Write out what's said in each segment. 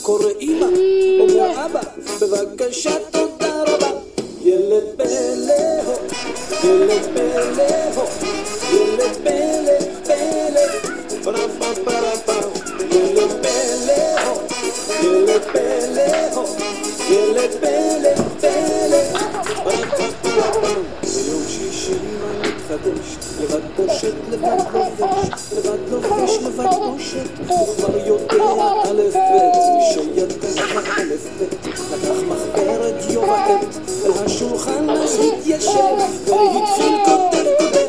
קורא אמא, אומר אבא, בבקשה תודה רבה. ילד פלא הו, ילד פלא הו, ילד פלא פלא, פרה פרה פרה פרה. ילד פלא הו, ילד פלא הו, ילד פלא פלא, פרה פרה פרה פרה. ביום שישי מה מתחדש, לבד פושט, לבד לובש, לבד לובש, לבד פושט, וכבר יודע א' ב', שידע א' ב', לקח מחברת יום העט, אל השולחן אז התיישב, והתחיל כותב כותב.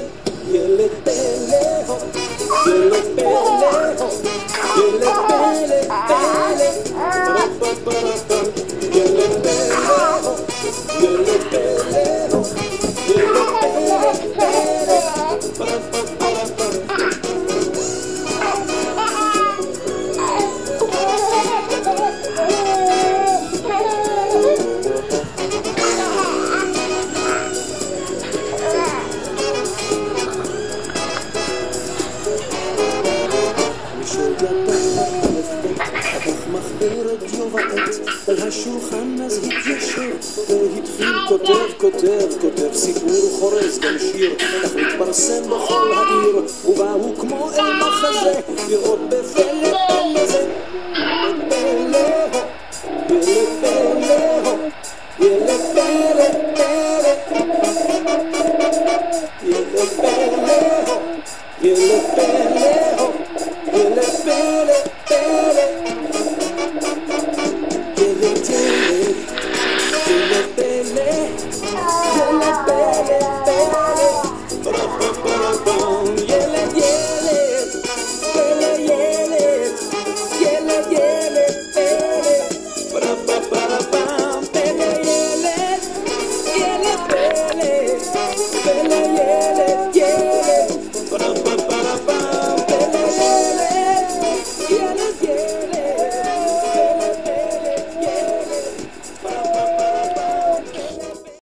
ילד פלא הו, ילד פלא הו, ילד פלא פלא, פרה פרה פרה פרה. ילד פלא הו, ילד פלא הו, ילד פלא פלא, פרה פרה פרה פרה. אל השולחן אז התיישב והתחיל כותב סיפור חורז גם שיר, כך מתפרסם בכל העיר, ובאו כמו אל מחזה לראות בפלא פלא זה. ילד פלא הו, ילד פלא הו, ילד פלא פלא, ילד פלא הו, ילד פלא